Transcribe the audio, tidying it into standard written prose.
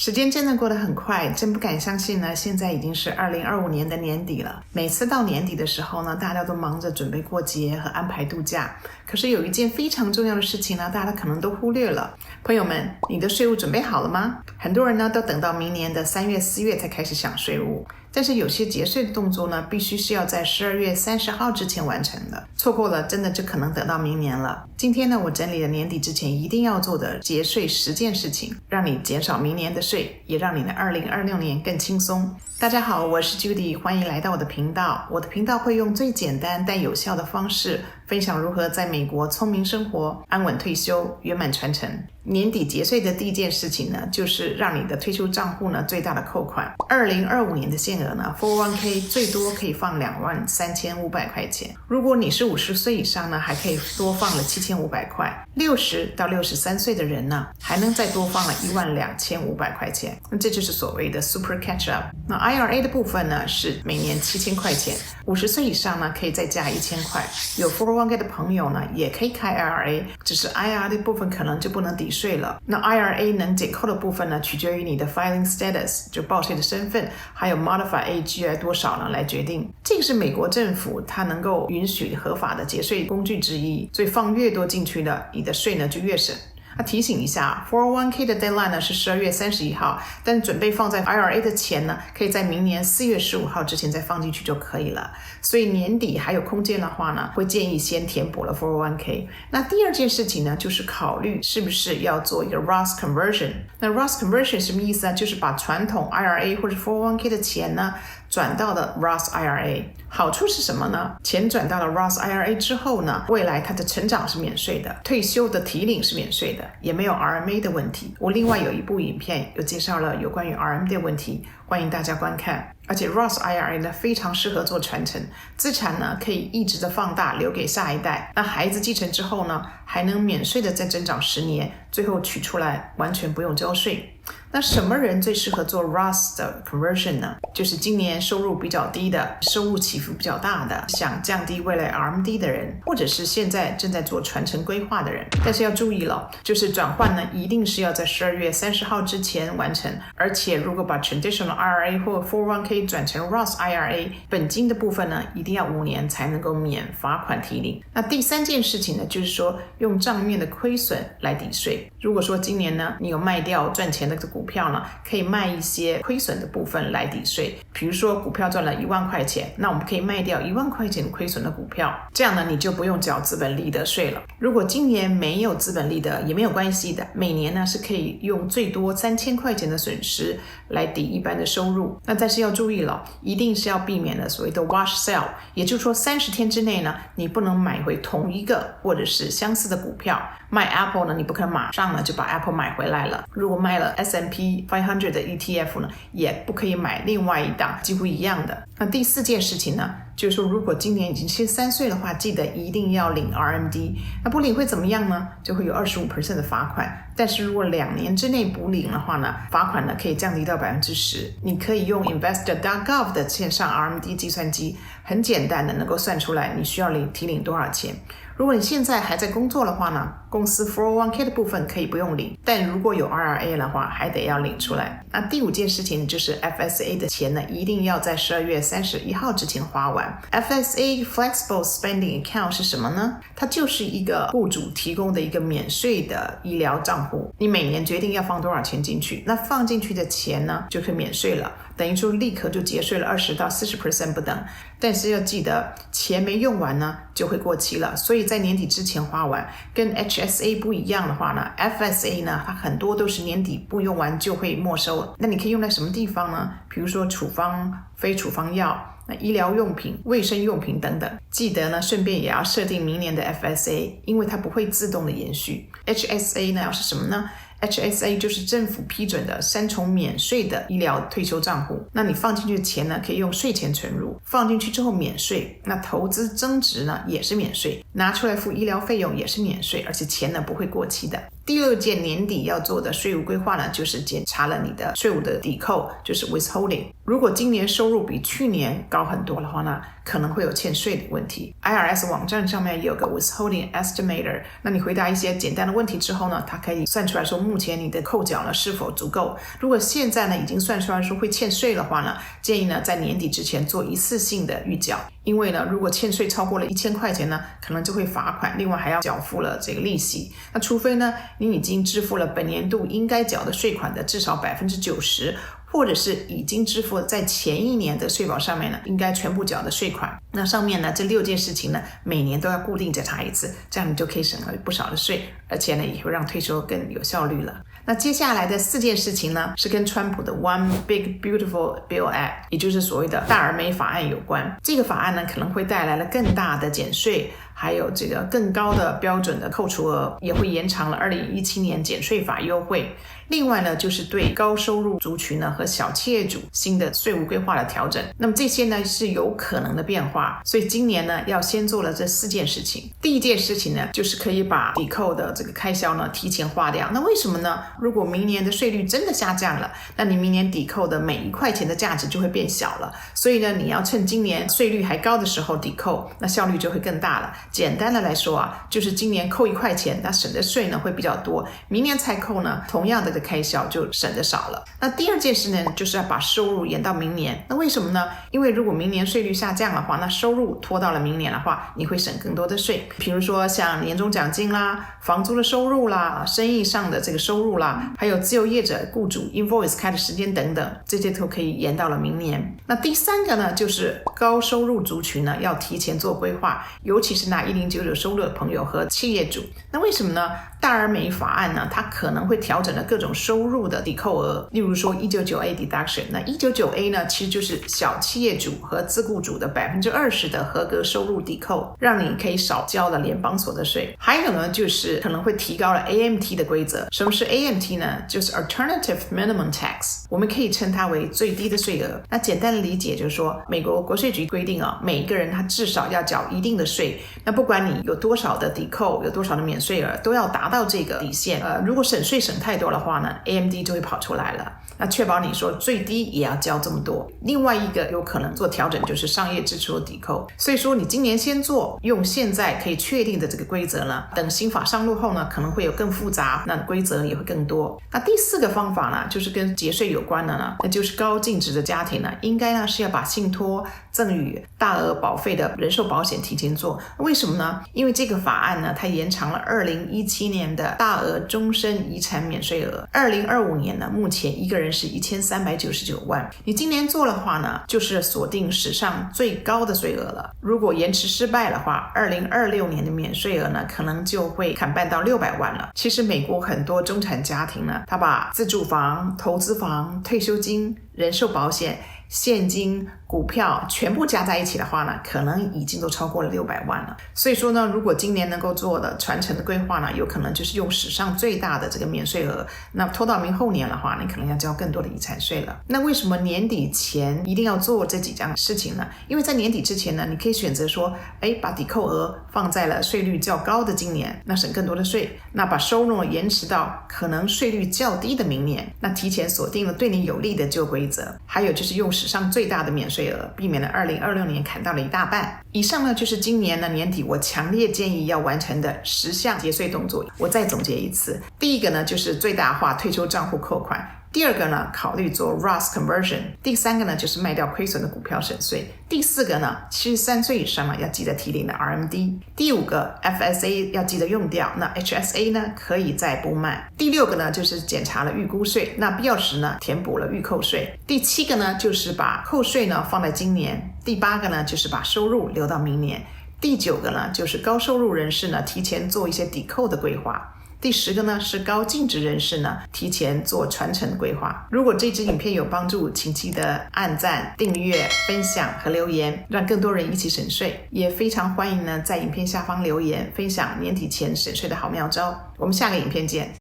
时间真的过得很快，真不敢相信呢，现在已经是2025年的年底了。每次到年底的时候呢，大家都忙着准备过节和安排度假。可是有一件非常重要的事情呢，大家可能都忽略了。朋友们，你的税务准备好了吗？很多人呢都等到明年的3月、4月才开始想税务。但是有些节税的动作呢，必须是要在12月30号之前完成的，错过了真的就可能等到明年了。今天呢，我整理了年底之前一定要做的节税10件事情，让你减少明年的税，也让你的2026年更轻松。大家好，我是 Judy， 欢迎来到我的频道。我的频道会用最简单但有效的方式分享如何在美国聪明生活、安稳退休、圆满传承。年底节税的第一件事情呢，就是让你的退休账户呢最大的扣款。2025年的限额呢 401k 最多可以放23500块钱。如果你是50岁以上呢，还可以多放了7500块。60到63岁的人呢，还能再多放了12500块钱。这就是所谓的 Super Catch Up。那 IRA 的部分呢，是每年7000块钱。50岁以上呢，可以再加1000块。有 401k 的朋友呢，也可以开 IRA， 只是 IRA 的部分可能就不能抵税了。那 IRA 能减扣的部分呢，取决于你的 filing status， 就报税的身份，还有 modified AGI 多少呢来决定。这个是美国政府它能够允许合法的节税工具之一，所以放越多进去的，你的税呢就越省。提醒一下 401k 的 deadline 呢是12月31号，但准备放在 IRA 的钱呢，可以在明年4月15号之前再放进去就可以了。所以年底还有空间的话呢，会建议先填补了 401k。 那第二件事情呢，就是考虑是不是要做一个 Roth conversion。 那 Roth conversion 什么意思呢？就是把传统 IRA 或者 401k 的钱呢转到了 Roth IRA。 好处是什么呢？钱转到了 Roth IRA 之后呢，未来它的成长是免税的，退休的提领是免税的，也没有 RMA 的问题。我另外有一部影片有介绍了有关于 RMA 的问题，欢迎大家观看。而且 Roth IRA 呢非常适合做传承，资产呢可以一直的放大留给下一代，那孩子继承之后呢，还能免税的再增长10年，最后取出来完全不用交税。那什么人最适合做 Roth 的 conversion 呢？就是今年收入比较低的，收入起伏比较大的，想降低未来 RMD 的人，或者是现在正在做传承规划的人。但是要注意了，就是转换呢一定是要在12月30号之前完成，而且如果把 traditional IRA 或 401k 转成 Roth IRA， 本金的部分呢一定要5年才能够免罚款提领。那第三件事情呢，就是说用账面的亏损来抵税。如果说今年呢你有卖掉赚钱的股票呢，可以卖一些亏损的部分来抵税。比如说股票赚了1万块钱，那我们可以卖掉1万块钱亏损的股票，这样呢你就不用缴资本利得税了。如果今年没有资本利得也没有关系的，每年呢是可以用最多3000块钱的损失来抵一般的收入。那但是要注意了，一定是要避免了所谓的 wash sell， 也就是说30天之内呢，你不能买回同一个或者是相似的股票。卖 Apple 呢，你不可能马上呢就把 Apple 买回来了。如果卖了 S&P 500 的 ETF 呢，也不可以买另外一档几乎一样的。那第四件事情呢，就是说如果今年已经73岁的话，记得一定要领 RMD。 那不领会怎么样呢？就会有 25% 的罚款。但是如果2年之内不领的话呢，罚款呢可以降低到 10%。 你可以用 investor.gov 的线上 RMD 计算机，很简单的能够算出来你需要提领多少钱。如果你现在还在工作的话呢，公司 401k 的部分可以不用领，但如果有 IRA 的话，还得要领出来。那第5件事情就是 FSA 的钱呢，一定要在12月31号之前花完。FSA Flexible Spending Account 是什么呢？它就是一个雇主提供的一个免税的医疗账户，你每年决定要放多少钱进去，那放进去的钱呢就可以免税了，等于说立刻就节税了20到40% 不等。但是要记得钱没用完呢就会过期了，所以在年底之前花完。跟 HSA 不一样的话呢， FSA 呢它很多都是年底不用完就会没收。那你可以用在什么地方呢？比如说处方、非处方药、医疗用品、卫生用品等等。记得呢顺便也要设定明年的 FSA， 因为它不会自动的延续。 HSA 呢是什么呢？HSA 就是政府批准的3重免税的医疗退休账户。那你放进去的钱呢，可以用税前存入，放进去之后免税。那投资增值呢也是免税，拿出来付医疗费用也是免税，而且钱呢不会过期的。第6件年底要做的税务规划呢，就是检查了你的税务的抵扣，就是 withholding。如果今年收入比去年高很多的话呢，可能会有欠税的问题。 IRS 网站上面有个 withholding estimator， 那你回答一些简单的问题之后呢，它可以算出来说目前你的扣缴呢是否足够。如果现在呢已经算出来说会欠税的话呢，建议呢在年底之前做一次性的预缴，因为呢如果欠税超过了1000块钱呢，可能就会罚款，另外还要缴付了这个利息。那除非呢你已经支付了本年度应该缴的税款的至少90%，或者是已经支付在前一年的税保上面呢应该全部缴的税款。那上面呢这6件事情呢每年都要固定检查一次，这样你就可以省了不少的税，而且呢也会让退休更有效率了。那接下来的4件事情呢是跟川普的 One Big Beautiful Bill Act， 也就是所谓的大而美法案有关。这个法案呢可能会带来了更大的减税，还有这个更高的标准的扣除额，也会延长了2017年减税法优惠。另外呢就是对高收入族群呢和小企业主新的税务规划的调整，那么这些呢是有可能的变化，所以今年呢要先做了这4件事情。第一件事情呢就是可以把抵扣的这个开销呢提前花掉。那为什么呢？如果明年的税率真的下降了，那你明年抵扣的每1块钱的价值就会变小了，所以呢你要趁今年税率还高的时候抵扣，那效率就会更大了。简单的来说啊，就是今年扣1块钱，那省的税呢会比较多，明年才扣呢同样的开销就省得少了。那第二件事呢就是要把收入延到明年。那为什么呢？因为如果明年税率下降的话，那收入拖到了明年的话，你会省更多的税，比如说像年终奖金啦、房租的收入啦、生意上的这个收入啦，还有自由业者雇主 invoice 开的时间等等，这些都可以延到了明年。那第3个呢就是高收入族群呢要提前做规划，尤其是拿1099收入的朋友和企业主。那为什么呢？大而美法案呢它可能会调整了各种收入的抵扣额，例如说 199A deduction， 那 199A 呢其实就是小企业主和自雇主的 20% 的合格收入抵扣，让你可以少交了联邦所得税。还有呢就是可能会提高了 AMT 的规则。什么是 AMT 呢？就是 Alternative Minimum Tax， 我们可以称它为最低的税额。那简单的理解就是说，美国国税局规定每一个人他至少要缴一定的税，那不管你有多少的抵扣，有多少的免税额，都要达到这个底线。如果省税省太多的话呢， AMT 就会跑出来了，那确保你说最低也要交这么多。另外一个有可能做调整就是商业支出的抵扣，所以说你今年先做，用现在可以确定的这个规则呢，等新法上路后呢可能会有更复杂，那规则也会更多。那第4个方法呢就是跟节税有关的呢，那就是高净值的家庭呢应该呢是要把信托、赠与、大额保费的人寿保险提前做。为什么呢？因为这个法案呢它延长了2017年的大额终身遗产免税额。2025年呢目前一个人是1399万，你今年做的话呢就是锁定史上最高的税额了。如果延迟失败的话，2026年的免税额呢可能就会砍半到600万了。其实美国很多中产家庭呢，他把自住房、投资房、退休金、人寿保险、现金、股票全部加在一起的话呢，可能已经都超过了600万了。所以说呢，如果今年能够做的传承的规划呢，有可能就是用史上最大的这个免税额，那拖到明后年的话，你可能要交更多的遗产税了。那为什么年底前一定要做这几样事情呢？因为在年底之前呢，你可以选择说，把抵扣额放在了税率较高的今年，那省更多的税；那把收入延迟到可能税率较低的明年，那提前锁定了对你有利的旧规则。还有就是用史上最大的免税额，避免了2026年砍到了一大半。以上呢就是今年的年底我强烈建议要完成的10项节税动作。我再总结一次，第一个呢就是最大化退休账户扣款，第2个呢考虑做 Roth Conversion， 第3个呢就是卖掉亏损的股票省税，第4个呢73岁以上呢要记得提领的 RMD， 第5个 FSA 要记得用掉，那 HSA 呢可以再补满，第6个呢就是检查了预估税，那必要时呢填补了预扣税，第7个呢就是把扣税呢放在今年，第8个呢就是把收入留到明年，第9个呢就是高收入人士呢提前做一些抵扣的规划，第10个呢是高净值人士呢提前做传承规划。如果这支影片有帮助，请记得按赞、订阅、分享和留言，让更多人一起省税。也非常欢迎呢在影片下方留言分享年底前省税的好妙招。我们下个影片见。